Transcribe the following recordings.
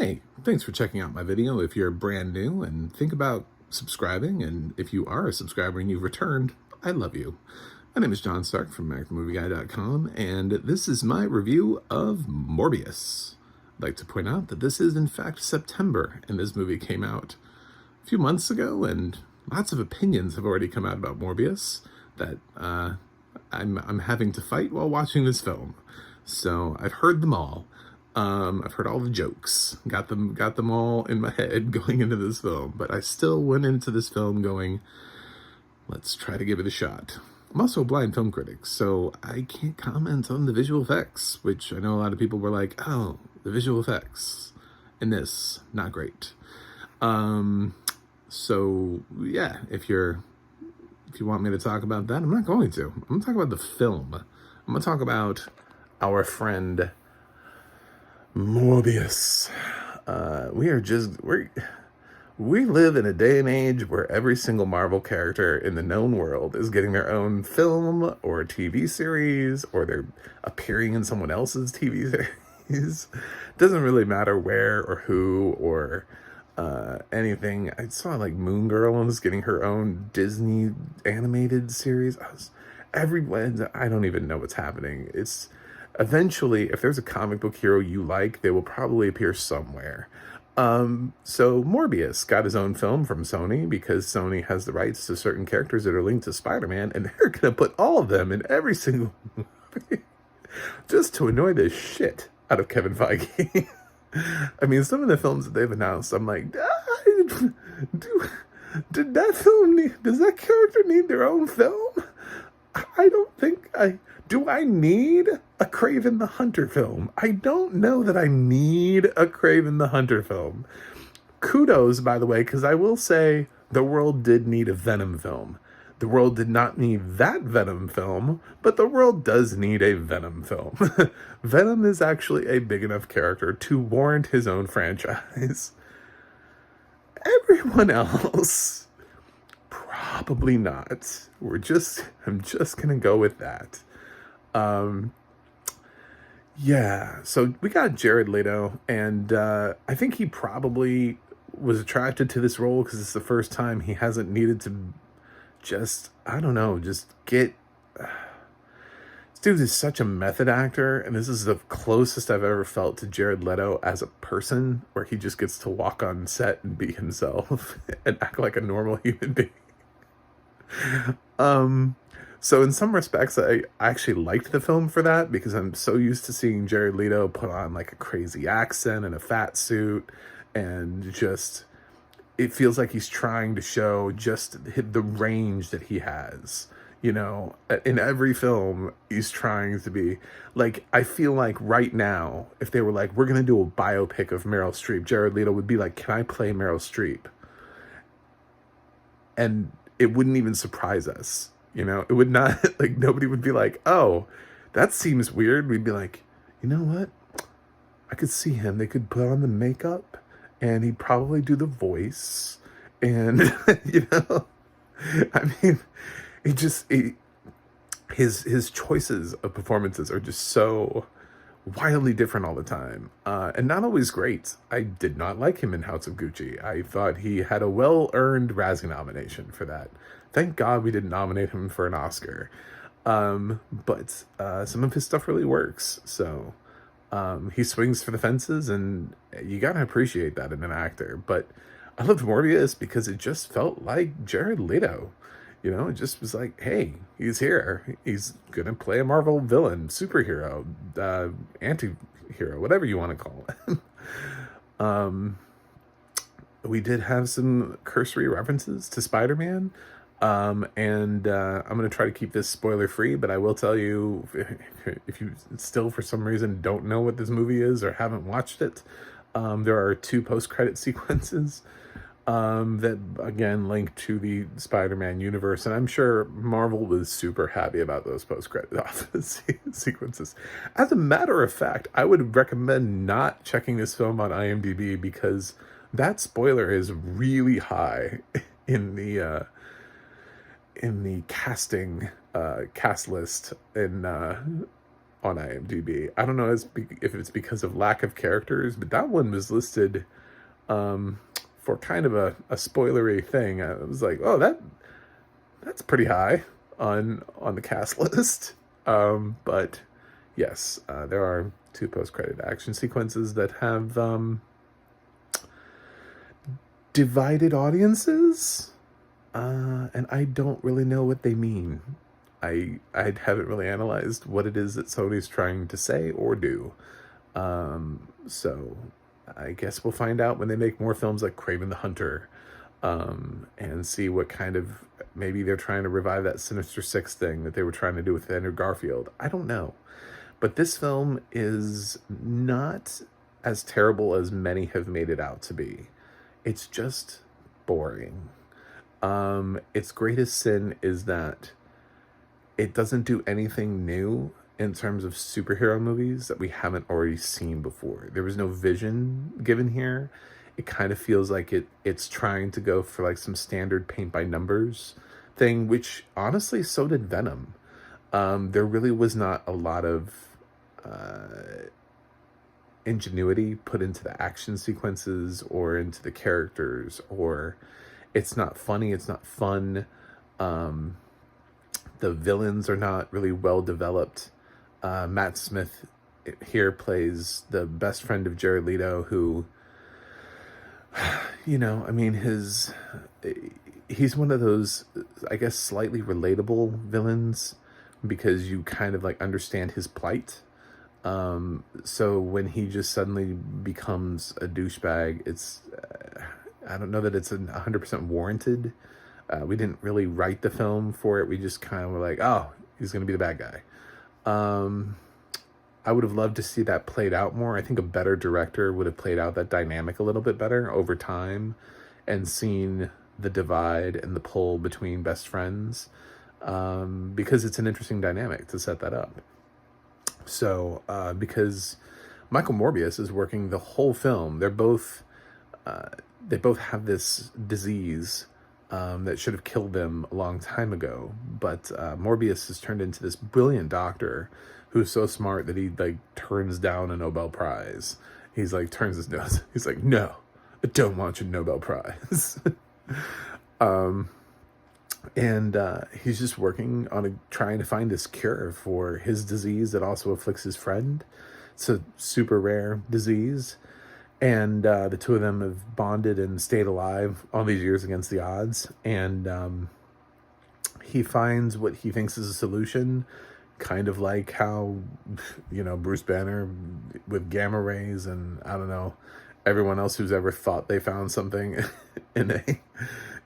Hey, thanks for checking out my video. If you're brand new, and think about subscribing, and if you are a subscriber and you've returned, I love you. My name is John Stark from AmericanMovieGuy.com, and this is my review of Morbius. I'd like to point out that this is in fact September, and this movie came out a few months ago, and lots of opinions have already come out about Morbius that I'm having to fight while watching this film. So I've heard them all. I've heard all the jokes, got them all in my head going into this film, but I still went into this film going, let's try to give it a shot. I'm also a blind film critic, so I can't comment on the visual effects, which I know a lot of people were like, oh, the visual effects in this, not great. So yeah, if you want me to talk about that, I'm not going to. I'm gonna talk about the film. I'm gonna talk about our friend Morbius. We live in a day and age where every single Marvel character in the known world is getting their own film or TV series, or they're appearing in someone else's TV series. Doesn't really matter where or who or anything. I saw like Moon Girl was getting her own Disney animated series. Everyone, I don't even know what's happening. It's eventually, if there's a comic book hero you like, they will probably appear somewhere. So Morbius got his own film from Sony because Sony has the rights to certain characters that are linked to Spider-Man, and they're gonna put all of them in every single movie just to annoy the shit out of Kevin Feige. I mean, some of the films that they've announced, I'm like, does that character need their own film? I don't think do I need a Kraven the Hunter film? I don't know that I need a Kraven the Hunter film. Kudos, by the way, because I will say the world did need a Venom film. The world did not need that Venom film, but the world does need a Venom film. Venom is actually a big enough character to warrant his own franchise. Everyone else, probably not. I'm just gonna go with that. Yeah, so we got Jared Leto, and I think he probably was attracted to this role because it's the first time he hasn't needed to just get... This dude is such a method actor, and this is the closest I've ever felt to Jared Leto as a person, where he just gets to walk on set and be himself and act like a normal human being. So in some respects, I actually liked the film for that, because I'm so used to seeing Jared Leto put on like a crazy accent and a fat suit, and just, it feels like he's trying to show just the range that he has. You know, in every film, he's trying to be like, I feel like right now, if they were like, we're going to do a biopic of Meryl Streep, Jared Leto would be like, can I play Meryl Streep? And it wouldn't even surprise us. You know, it would not, like, nobody would be like, oh, that seems weird. We'd be like, you know what? I could see him. They could put on the makeup, and he'd probably do the voice. And, you know, I mean, his choices of performances are just so wildly different all the time, and not always great. I did not like him in House of Gucci. I thought he had a well-earned Razzie nomination for that. Thank God we didn't nominate him for an Oscar. But some of his stuff really works. So he swings for the fences, and you gotta appreciate that in an actor. But I loved Morbius because it just felt like Jared Leto. You know, it just was like, hey, he's here. He's gonna play a Marvel villain, superhero, anti-hero, whatever you want to call it. We did have some cursory references to Spider-Man. And I'm going to try to keep this spoiler free, but I will tell you, if you still for some reason don't know what this movie is or haven't watched it, there are 2 post-credit sequences that again link to the Spider-Man universe, and I'm sure Marvel was super happy about those post-credit sequences. As a matter of fact, I would recommend not checking this film on IMDb, because that spoiler is really high in the casting cast list in on IMDb. I don't know if it's because of lack of characters, but that one was listed for kind of a spoilery thing. I was like, oh, that's pretty high on the cast list. But yes, there are 2 post-credit action sequences that have divided audiences, and I don't really know what they mean. I haven't really analyzed what it is that Sony's trying to say or do. So I guess we'll find out when they make more films like Kraven the Hunter, and see what kind of, maybe they're trying to revive that Sinister Six thing that they were trying to do with Andrew Garfield. I don't know. But this film is not as terrible as many have made it out to be. It's just boring. Its greatest sin is that it doesn't do anything new in terms of superhero movies that we haven't already seen before. There was no vision given here. It kind of feels like it's trying to go for like some standard paint by numbers thing, which honestly, so did Venom. There really was not a lot of ingenuity put into the action sequences or into the characters, or it's not funny, it's not fun. The villains are not really well developed. Matt Smith here plays the best friend of Jared Leto, who, you know, I mean, he's one of those, I guess, slightly relatable villains because you kind of like understand his plight. So when he just suddenly becomes a douchebag, it's, I don't know that it's 100% warranted. We didn't really write the film for it. We just kind of were like, oh, he's going to be the bad guy. I would have loved to see that played out more. I think a better director would have played out that dynamic a little bit better over time and seen the divide and the pull between best friends, because it's an interesting dynamic to set that up. So, because Michael Morbius is working the whole film, they both have this disease that should have killed them a long time ago. But Morbius has turned into this brilliant doctor who's so smart that he like turns down a Nobel Prize. He's like turns his nose. He's like, no, I don't want your Nobel Prize. And he's just working on trying to find this cure for his disease that also afflicts his friend. It's a super rare disease. And the two of them have bonded and stayed alive all these years against the odds. And he finds what he thinks is a solution, kind of like how, you know, Bruce Banner with gamma rays and, I don't know, everyone else who's ever thought they found something in a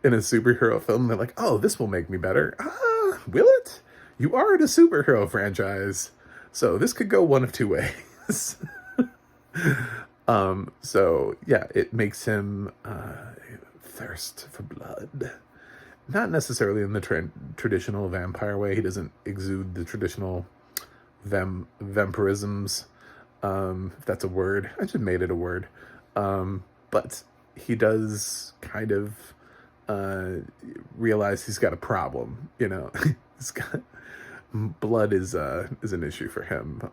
superhero film. They're like, oh, this will make me better. Ah, will it? You are in a superhero franchise, so this could go one of two ways. So yeah, it makes him thirst for blood. Not necessarily in the traditional vampire way. He doesn't exude the traditional vampirisms, if that's a word. I just made it a word. But he does kind of realize he's got a problem, you know. He's got blood is an issue for him,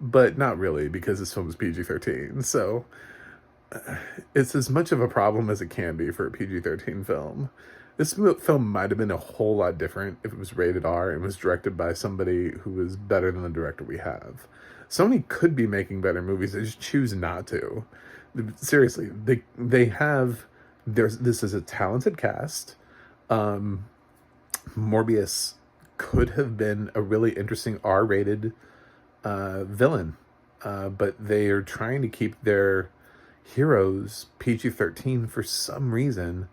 but not really, because this film is PG-13, so it's as much of a problem as it can be for a PG-13 film. This film might have been a whole lot different if it was rated R and was directed by somebody who was better than the director we have. Sony could be making better movies, they just choose not to. Seriously, they have, this is a talented cast. Morbius could have been a really interesting R-rated villain, but they are trying to keep their heroes PG-13 for some reason.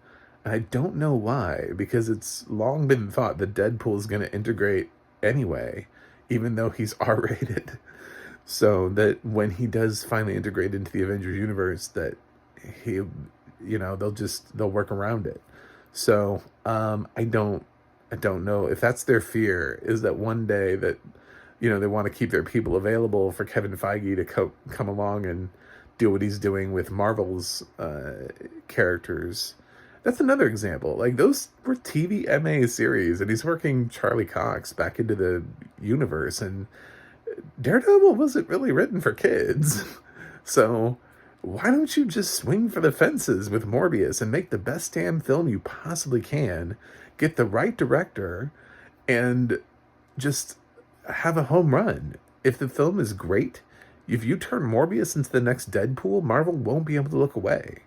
I don't know why, because it's long been thought that Deadpool is going to integrate anyway, even though he's R-rated. So that when he does finally integrate into the Avengers universe, that he, you know, they'll work around it. So I don't know if that's their fear, is that one day that, you know, they want to keep their people available for Kevin Feige to come along and do what he's doing with Marvel's characters. That's another example. Like, those were TV MA series, and he's working Charlie Cox back into the universe, and Daredevil wasn't really written for kids. So why don't you just swing for the fences with Morbius and make the best damn film you possibly can, get the right director, and just have a home run? If the film is great, if you turn Morbius into the next Deadpool, Marvel won't be able to look away.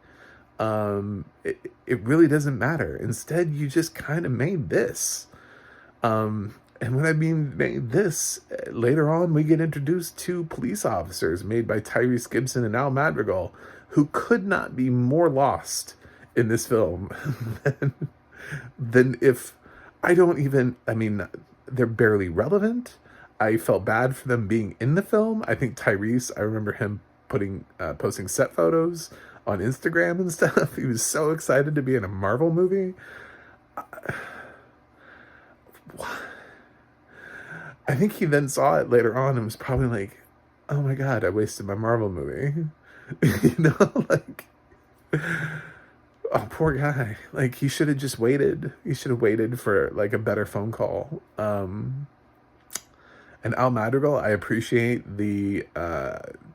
It really doesn't matter. Instead, you just kind of made this. And when I mean made this, later on we get introduced to police officers made by Tyrese Gibson and Al Madrigal, who could not be more lost in this film than if I mean, they're barely relevant. I felt bad for them being in the film. I think Tyrese, I remember him posting set photos on Instagram and stuff. He was so excited to be in a Marvel movie. I think he then saw it later on and was probably like, oh my God, I wasted my Marvel movie. You know, like, oh, poor guy. Like, he should have just waited. He should have waited for, like, a better phone call. And Al Madrigal, I appreciate the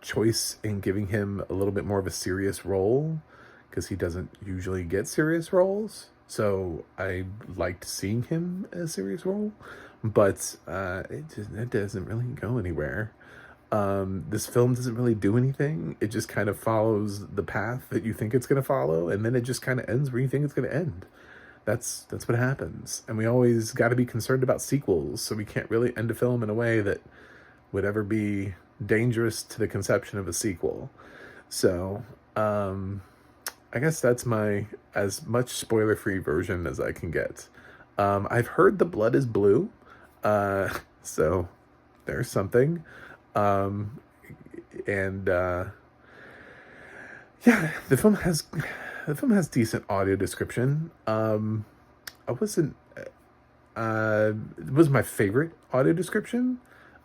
choice in giving him a little bit more of a serious role, because he doesn't usually get serious roles. So I liked seeing him in a serious role, but it doesn't really go anywhere. This film doesn't really do anything. It just kind of follows the path that you think it's going to follow, and then it just kind of ends where you think it's going to end. That's what happens. And we always got to be concerned about sequels, so we can't really end a film in a way that would ever be dangerous to the conception of a sequel. So, I guess that's my as much spoiler-free version as I can get. I've heard the blood is blue, so there's something. Yeah, the film has decent audio description. It was my favorite audio description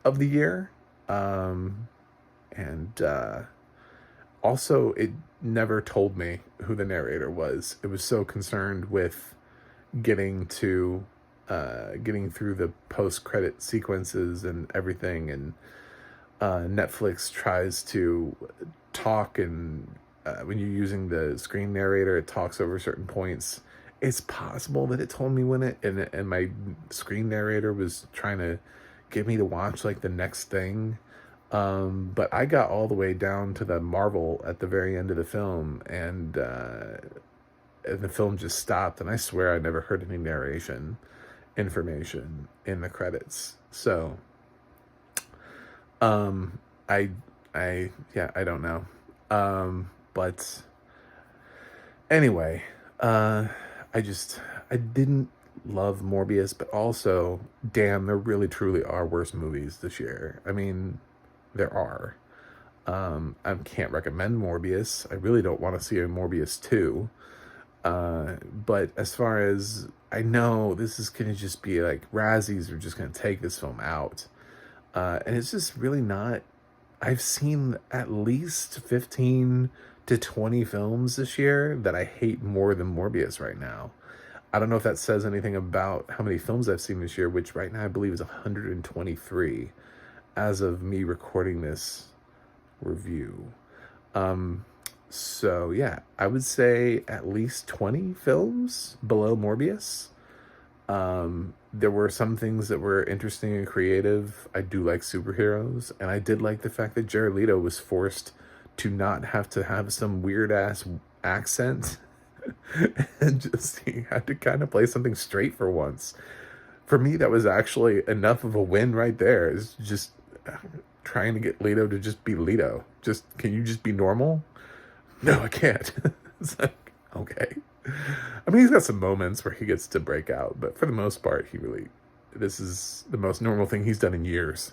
of the year. Also, it never told me who the narrator was. It was so concerned with getting through the post-credit sequences and everything, and Netflix tries to talk, and when you're using the screen narrator, it talks over certain points. It's possible that it told me when and my screen narrator was trying to get me to watch like the next thing. But I got all the way down to the Marvel at the very end of the film, and the film just stopped, and I swear I never heard any narration information in the credits. So, I don't know. But anyway, I didn't love Morbius, but also, damn, there really truly are worse movies this year. I mean, there are. I can't recommend Morbius. I really don't want to see a Morbius 2. But as far as I know, this is going to just be like, Razzies are just going to take this film out. And it's just really not. I've seen at least 15 to 20 films this year that I hate more than Morbius right now. I don't know if that says anything about how many films I've seen this year, which right now I believe is 123 as of me recording this review. So yeah, I would say at least 20 films below Morbius. There were some things that were interesting and creative. I do like superheroes, and I did like the fact that Jared Leto was forced to not have to have some weird ass accent and just he had to kind of play something straight for once. For me, that was actually enough of a win right there. It's just trying to get Leto to just be Leto. Can you just be normal? No, I can't. It's like, okay. I mean, he's got some moments where he gets to break out, but for the most part, this is the most normal thing he's done in years.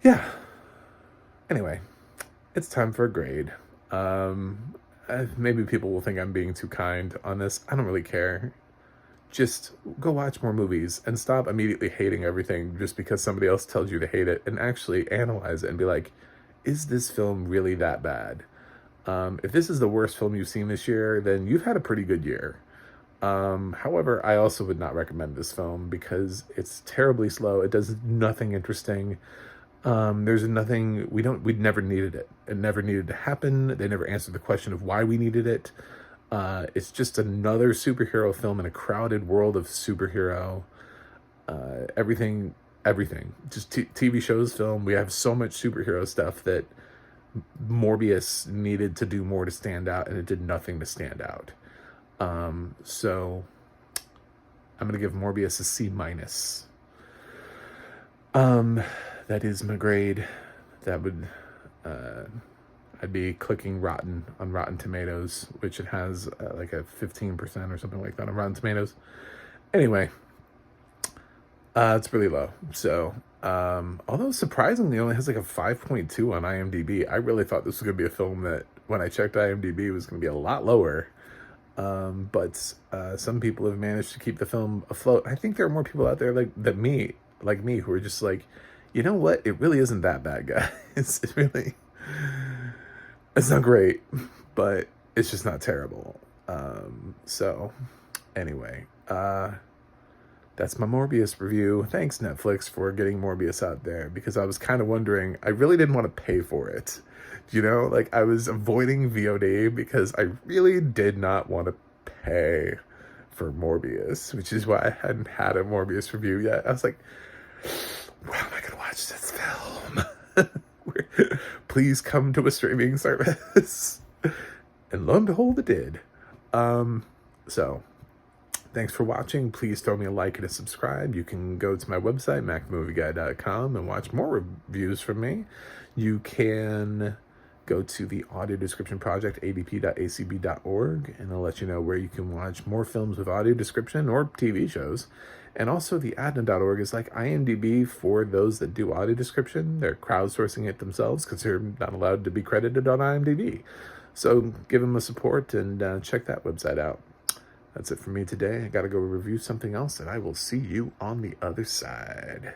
Yeah. Anyway, it's time for a grade. Maybe people will think I'm being too kind on this. I don't really care. Just go watch more movies and stop immediately hating everything just because somebody else tells you to hate it, and actually analyze it and be like, is this film really that bad? If this is the worst film you've seen this year, then you've had a pretty good year. However, I also would not recommend this film because it's terribly slow. It does nothing interesting. There's nothing, we never needed it. It never needed to happen. They never answered the question of why we needed it. It's just another superhero film in a crowded world of superhero. Everything. Just TV shows, film. We have so much superhero stuff that Morbius needed to do more to stand out, and it did nothing to stand out. So I'm gonna give Morbius a C minus. That is my grade. That would, I'd be clicking rotten on Rotten Tomatoes, which it has like a 15% or something like that on Rotten Tomatoes. Anyway, it's really low. So, although surprisingly, it only has like a 5.2 on IMDb. I really thought this was going to be a film that, when I checked IMDb, was going to be a lot lower. But some people have managed to keep the film afloat. I think there are more people out there like me, who are just like, you know what? It really isn't that bad, guys. It's not great, but it's just not terrible. So anyway, that's my Morbius review. Thanks, Netflix, for getting Morbius out there, because I was kind of wondering, I really didn't want to pay for it. You know, like, I was avoiding VOD because I really did not want to pay for Morbius, which is why I hadn't had a Morbius review yet. I was like, where am I going to watch this film? Please come to a streaming service. And lo and behold, it did. So thanks for watching. Please throw me a like and a subscribe. You can go to my website, macmovieguy.com, and watch more reviews from me. You can go to the audio description project, adp.acb.org, and I'll let you know where you can watch more films with audio description or TV shows. And also the adna.org is like IMDb for those that do audio description. They're crowdsourcing it themselves because they're not allowed to be credited on IMDb. So give them a support and check that website out. That's it for me today. I got to go review something else, and I will see you on the other side.